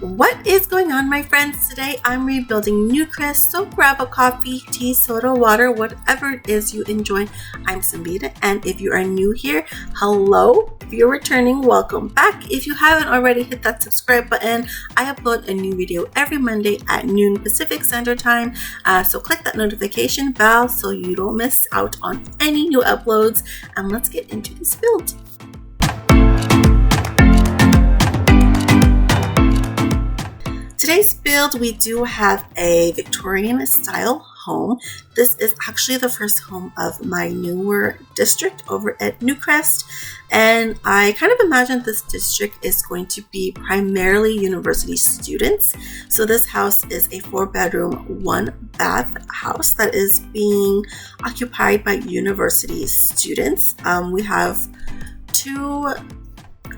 What is going on, my friends? Today I'm rebuilding Newcrest, so grab a coffee, tea, soda, water, whatever it is you enjoy. I'm Sambita, and if you are new here, hello. If you're returning, welcome back. If you haven't already, hit that subscribe button. I upload a new video every Monday at noon Pacific Standard Time, so click that notification bell so you don't miss out on any new uploads, and let's get into this build. Today's build, we do have a Victorian style home. This is actually the first home of my newer district over at Newcrest, and I kind of imagine this district is going to be primarily university students. So this house is a 4-bedroom, 1-bath house that is being occupied by university students. We have 2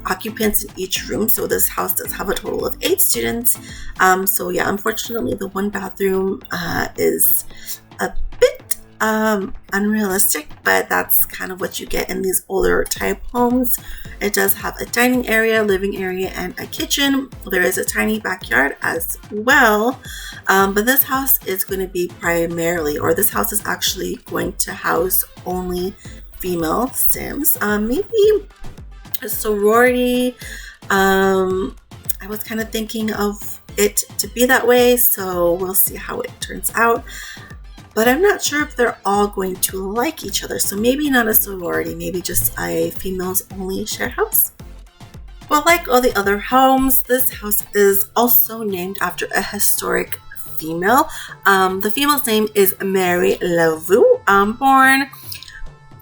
occupants in each room, so this house does have a total of 8 students. So yeah, unfortunately the 1 bathroom is a bit unrealistic, but that's kind of what you get in these older type homes. It does have a dining area, living area, and a kitchen. There is a tiny backyard as well, but this house is going to be primarily, or this house is actually going to house only female Sims. Maybe a sorority. I was kind of thinking of it to be that way, so we'll see how it turns out, but I'm not sure if they're all going to like each other, so maybe not a sorority, maybe just a females only share house. Well, like all the other homes, this house is also named after a historic female. The female's name is Mary Laveau, born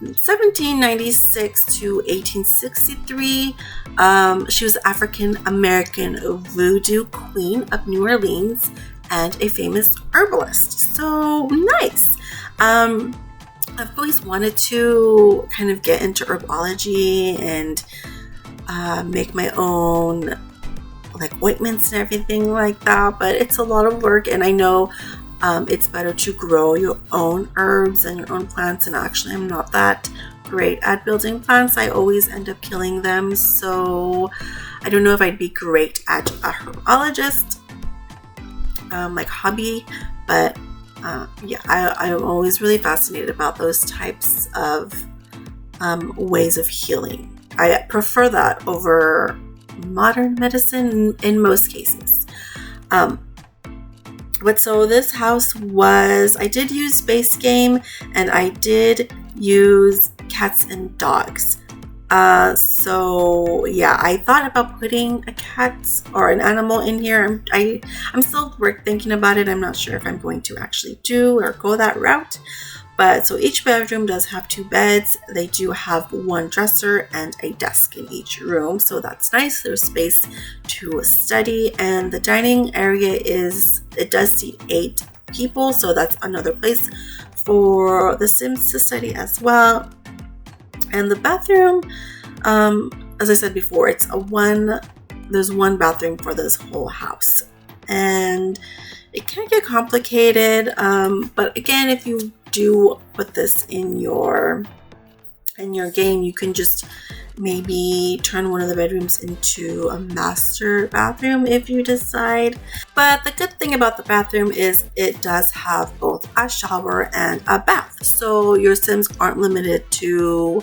1796 to 1863. She was African American Voodoo queen of New Orleans and a famous herbalist. So nice. I've always wanted to kind of get into herbology and make my own like ointments and everything like that, but it's a lot of work, and I know it's better to grow your own herbs and your own plants, and actually I'm not that great at building plants. I always end up killing them, so I don't know if I'd be great at a herbologist like hobby, but yeah, I'm always really fascinated about those types of ways of healing. I prefer that over modern medicine in most cases. But so this house was, I did use base game, and I did use cats and dogs. So yeah, I thought about putting a cat or an animal in here. I'm still thinking about it. I'm not sure if I'm going to actually do or go that route. But so each bedroom does have 2 beds. They do have 1 dresser and a desk in each room, so that's nice. There's space to study, and the dining area it does seat 8 people, so that's another place for the Sims to study as well. And the bathroom, as I said before, there's 1 bathroom for this whole house, and it can get complicated. But again, if you do put this in your game, you can just maybe turn one of the bedrooms into a master bathroom if you decide. But the good thing about the bathroom is it does have both a shower and a bath, so your Sims aren't limited to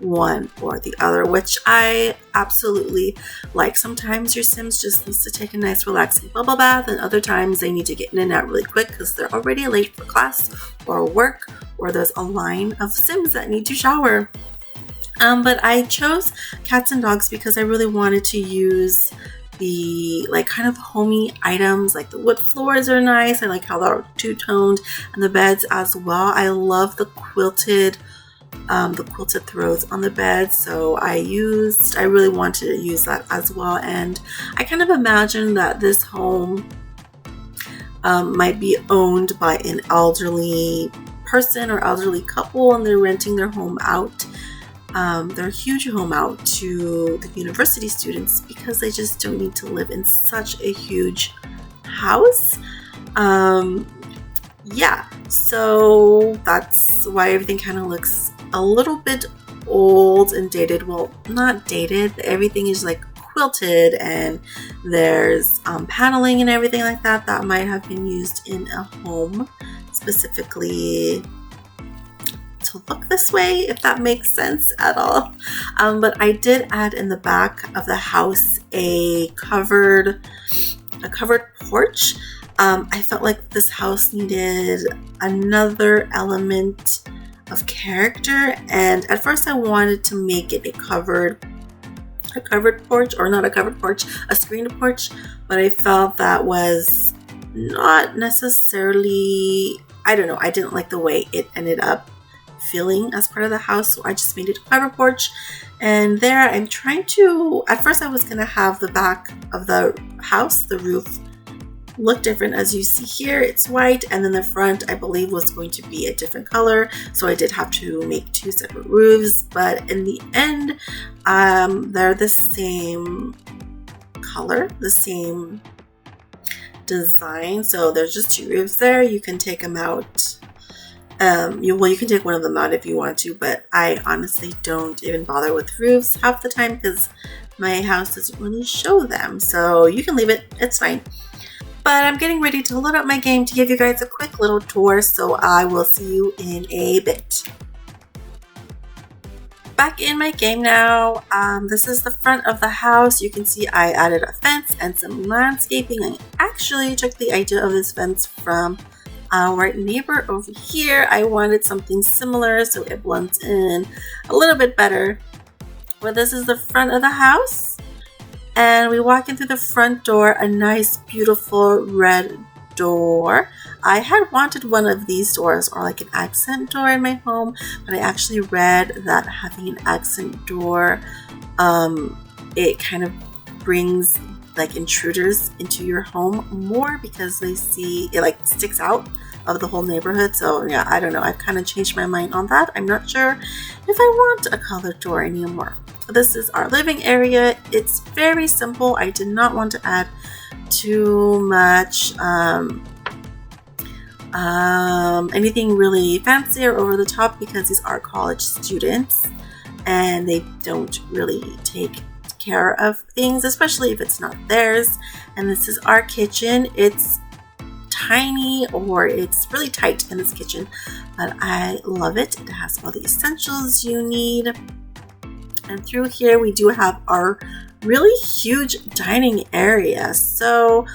one or the other, which I absolutely like. Sometimes your Sims just needs to take a nice relaxing bubble bath, and other times they need to get in and out really quick because they're already late for class or work, or there's a line of Sims that need to shower. But I chose cats and dogs because I really wanted to use the like kind of homey items. Like the wood floors are nice. I like how they're two-toned, and the beds as well. I love the quilted throws on the bed, so I really wanted to use that as well. And I kind of imagine that this home might be owned by an elderly person or elderly couple, and they're renting their home out, their huge home out, to the university students because they just don't need to live in such a huge house. Yeah, so that's why everything kind of looks a little bit old and dated. Well, not dated, everything is like quilted, and there's paneling and everything like that that might have been used in a home specifically to look this way, if that makes sense at all. But I did add in the back of the house a covered porch. I felt like this house needed another element of character, and at first I wanted to make it a covered porch, or not a covered porch, a screened porch, but I felt that was not necessarily, I don't know, I didn't like the way it ended up feeling as part of the house, so I just made it a covered porch. And there I'm trying to, at first I was going to have the back of the house, the roof, look different. As you see here, it's white, and then the front I believe was going to be a different color, so I did have to make two separate roofs, but in the end they're the same color, the same design. So there's just two roofs there. You can take them out. You can take one of them out if you want to, but I honestly don't even bother with roofs half the time because my house doesn't really show them, so you can leave it, it's fine. But I'm getting ready to load up my game to give you guys a quick little tour, so I will see you in a bit. Back in my game now. This is the front of the house. You can see I added a fence and some landscaping. I actually took the idea of this fence from our neighbor over here. I wanted something similar so it blends in a little bit better. But this is the front of the house. And we walk in through the front door, a nice, beautiful red door. I had wanted one of these doors, or like an accent door in my home, but I actually read that having an accent door, it kind of brings like intruders into your home more because they see it, like sticks out of the whole neighborhood. So yeah, I don't know. I've kind of changed my mind on that. I'm not sure if I want a colored door anymore. This is our living area. It's very simple. I did not want to add too much anything really fancy or over the top because these are college students and they don't really take care of things, especially if it's not theirs. And this is our kitchen. It's tiny, or it's really tight in this kitchen, but I love it. It has all the essentials you need. And through here we do have our really huge dining area. So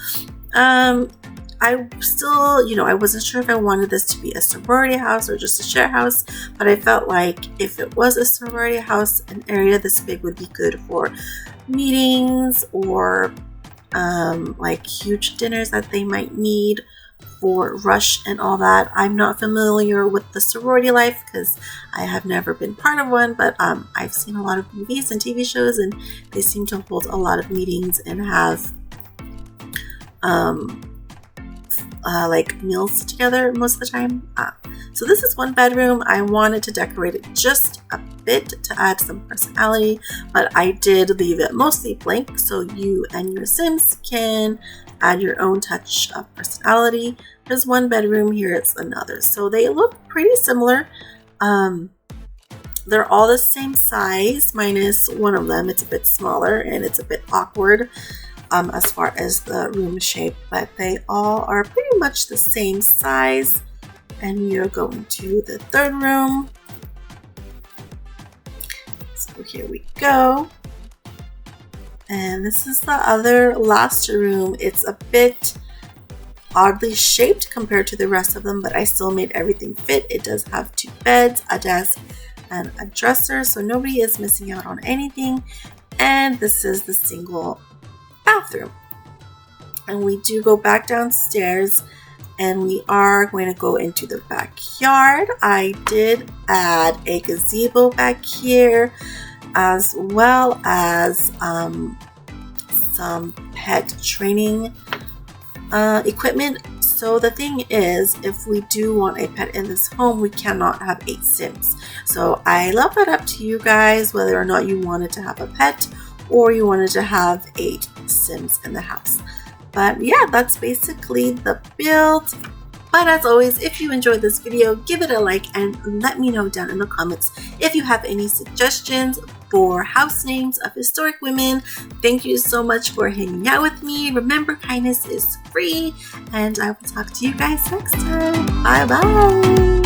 I still, I wasn't sure if I wanted this to be a sorority house or just a share house, but I felt like if it was a sorority house, an area this big would be good for meetings or like huge dinners that they might need for rush and all that. I'm not familiar with the sorority life because I have never been part of one, but I've seen a lot of movies and TV shows, and they seem to hold a lot of meetings and have like meals together most of the time. So this is one bedroom. I wanted to decorate it just a bit to add some personality, but I did leave it mostly blank so you and your Sims can add your own touch of personality. There's one bedroom here, it's another. So they look pretty similar. They're all the same size minus one of them. It's a bit smaller and it's a bit awkward as far as the room shape, but they all are pretty much the same size. And we are going to the third room. So here we go. And this is the other last room. It's a bit oddly shaped compared to the rest of them, but I still made everything fit. It does have two beds, a desk, and a dresser, so nobody is missing out on anything. And this is the single bathroom. And we do go back downstairs and we are going to go into the backyard. I did add a gazebo back here, as well as some pet training equipment. So the thing is, if we do want a pet in this home, we cannot have 8 Sims. So I left that up to you guys whether or not you wanted to have a pet or you wanted to have 8 Sims in the house. But yeah, that's basically the build. But as always, if you enjoyed this video, give it a like and let me know down in the comments if you have any suggestions. for house names of historic women. Thank you so much for hanging out with me. Remember, kindness is free, and I will talk to you guys next time. Bye bye.